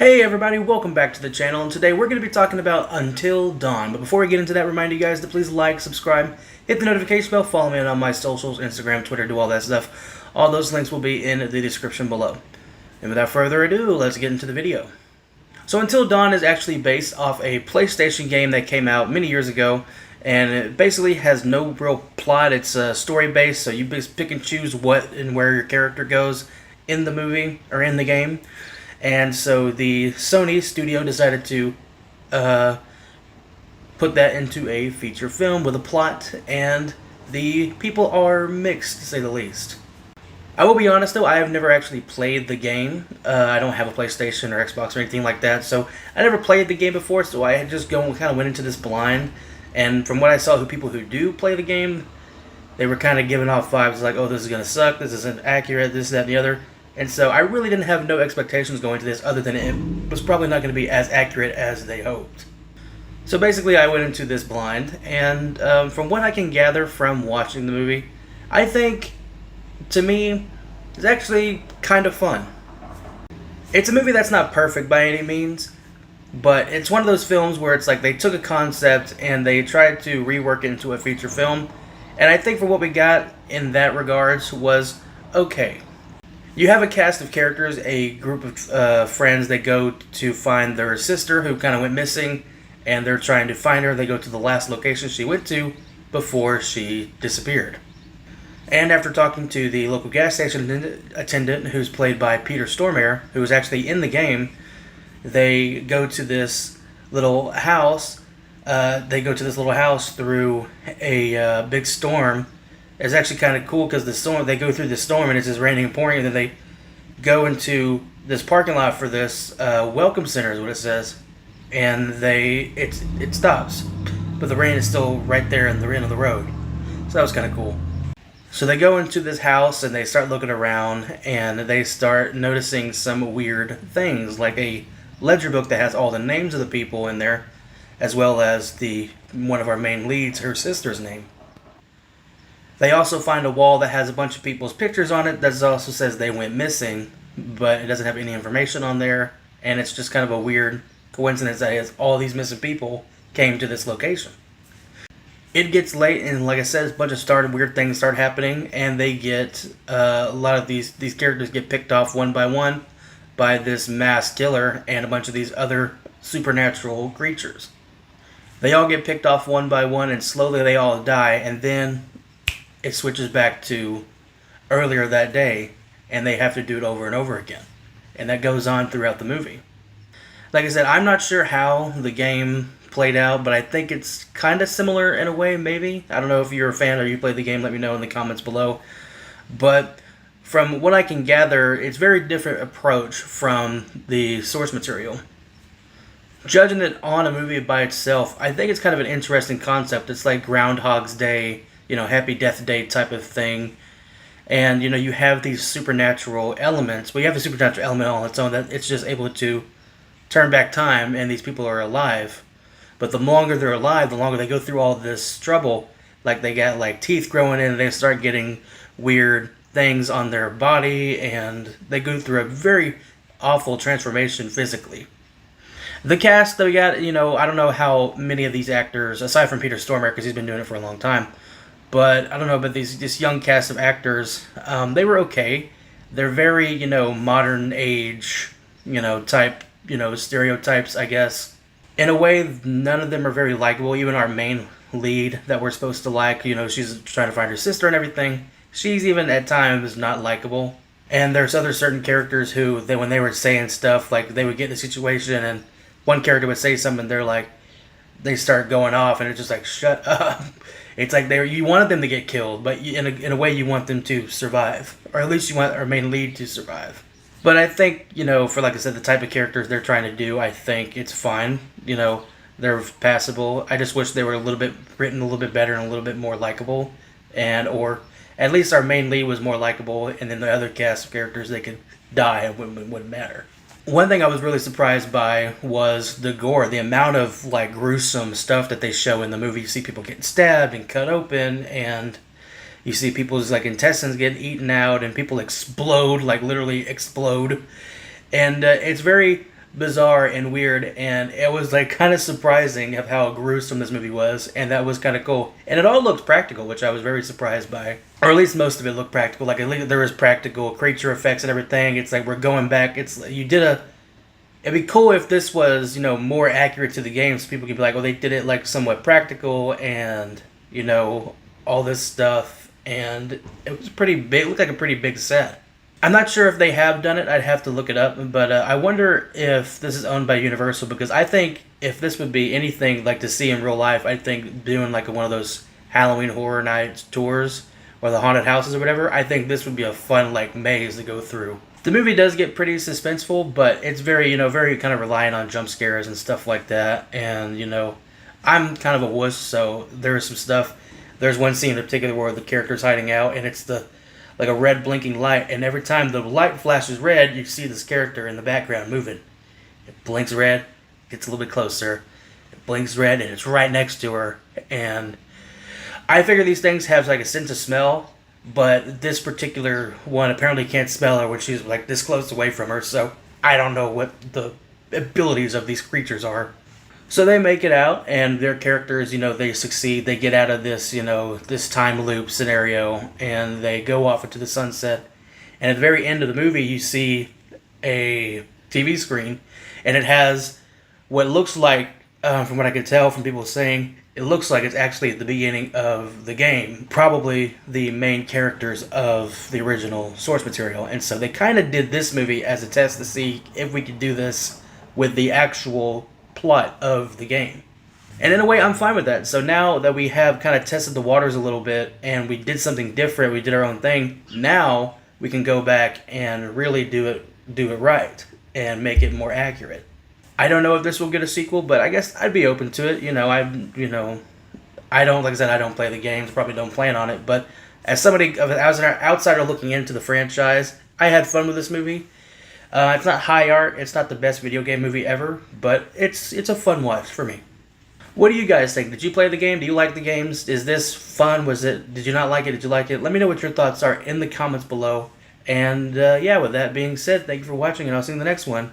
Hey everybody, welcome back to the channel, and today we're going to be talking about Until Dawn. But before we get into that, remind you guys to please like, subscribe, hit the notification bell, follow me on my socials, Instagram, Twitter, do all that stuff. All those links will be in the description below. And without further ado, let's get into the video. So Until Dawn is actually based off a PlayStation game that came out many years ago, and it basically has no real plot. It's story-based, so you just pick and choose what and where your character goes in the movie, or in the game. And so the Sony studio decided to put that into a feature film with a plot, and the people are mixed, to say the least. I will be honest though, I have never actually played the game. I don't have a PlayStation or Xbox or anything like that, so I never played the game before, so I had just kind of went into this blind. And from what I saw, people who do play the game, they were kind of giving off vibes like, oh, this is going to suck, this isn't accurate, this, that, and the other. And so I really didn't have no expectations going to this other than it was probably not going to be as accurate as they hoped. So basically I went into this blind, and from what I can gather from watching the movie, I think, to me, it's actually kind of fun. It's a movie that's not perfect by any means, but it's one of those films where it's like they took a concept and they tried to rework it into a feature film, and I think for what we got in that regards was okay. You have a cast of characters, a group of friends that go to find their sister who kind of went missing, and they're trying to find her. They go to the last location she went to before she disappeared. And after talking to the local gas station attendant, who's played by Peter Stormare, who was actually in the game, they go to this little house. They go to this little house through a big storm. It's actually kind of cool because they go through the storm and it's just raining and pouring, and then they go into this parking lot for this welcome center is what it says, and it stops, but the rain is still right there in the end of the road. So that was kind of cool. So they go into this house and they start looking around, and they start noticing some weird things, like a ledger book that has all the names of the people in there, as well as one of our main leads, her sister's name. They also find a wall that has a bunch of people's pictures on it that also says they went missing, but it doesn't have any information on there, and it's just kind of a weird coincidence that all these missing people came to this location. It gets late, and like I said, a bunch of weird things start happening, and they get a lot of these characters get picked off one by one by this mass killer and a bunch of these other supernatural creatures. They all get picked off one by one, and slowly they all die, and then it switches back to earlier that day, and they have to do it over and over again. And that goes on throughout the movie. Like I said, I'm not sure how the game played out, but I think it's kind of similar in a way, maybe. I don't know if you're a fan or you played the game, let me know in the comments below. But from what I can gather, it's a very different approach from the source material. Judging it on a movie by itself, I think it's kind of an interesting concept. It's like Groundhog's Day, Happy Death Day type of thing. And, you have these supernatural elements. Well, you have the supernatural element on its own, that it's just able to turn back time, and these people are alive. But the longer they're alive, the longer they go through all this trouble. Like, they got, teeth growing in, and they start getting weird things on their body, and they go through a very awful transformation physically. The cast that we got, I don't know how many of these actors, aside from Peter Stormare, because he's been doing it for a long time, but I don't know, but this young cast of actors, they were okay. They're very, modern age, type, stereotypes, I guess. In a way, none of them are very likable. Even our main lead that we're supposed to like, she's trying to find her sister and everything. She's even at times not likable. And there's other certain characters who, when they were saying stuff, like they would get in a situation and one character would say something, they start going off, and it's just like, shut up. It's like you wanted them to get killed, but in a way you want them to survive. Or at least you want our main lead to survive. But I think, for, like I said, the type of characters they're trying to do, I think it's fine. They're passable. I just wish they were written a little bit better and a little bit more likable. Or at least our main lead was more likable, and then the other cast of characters, they could die and it wouldn't matter. One thing I was really surprised by was the gore, the amount of gruesome stuff that they show in the movie. You see people getting stabbed and cut open, and you see people's intestines get eaten out, and people explode, literally explode. And it's very bizarre and weird, and it was like kind of surprising of how gruesome this movie was, and that was kind of cool. And it all looked practical, which I was very surprised by, or at least most of it looked practical. Like at least there was practical creature effects and everything. It's like we're going back. It's you did a. It'd be cool if this was, more accurate to the game, so people could be like, "Oh, they did it like somewhat practical," and all this stuff, and it was pretty big. It looked like a pretty big set. I'm not sure if they have done it. I'd have to look it up, but I wonder if this is owned by Universal, because I think if this would be anything like to see in real life, I think doing like one of those Halloween Horror Nights tours or the haunted houses or whatever, I think this would be a fun like maze to go through. The movie does get pretty suspenseful, but it's very, very kind of reliant on jump scares and stuff like that. And, I'm kind of a wuss, so there's some stuff. There's one scene in particular where the character's hiding out, and it's like a red blinking light, and every time the light flashes red, you see this character in the background moving. It blinks red, gets a little bit closer. It blinks red, and it's right next to her. And I figure these things have like a sense of smell, but this particular one apparently can't smell her when she's like this close away from her, so I don't know what the abilities of these creatures are. So they make it out, and their characters, they succeed. They get out of this, this time loop scenario, and they go off into the sunset. And at the very end of the movie, you see a TV screen, and it has what looks like, from what I could tell from people saying, it looks like it's actually at the beginning of the game. Probably the main characters of the original source material. And so they kind of did this movie as a test to see if we could do this with the actual plot of the game. And in a way, I'm fine with that. So now that we have kind of tested the waters a little bit and we did something different, we did our own thing, now we can go back and really do it right and make it more accurate. I don't know if this will get a sequel, but I guess I'd be open to it. I don't, like I said, I don't play the games, probably don't plan on it, but as somebody, as an outsider looking into the franchise, I had fun with this movie. It's not high art, it's not the best video game movie ever, but it's a fun watch for me. What do you guys think? Did you play the game? Do you like the games? Is this fun? Did you not like it? Did you like it? Let me know what your thoughts are in the comments below. And with that being said, thank you for watching, and I'll see you in the next one.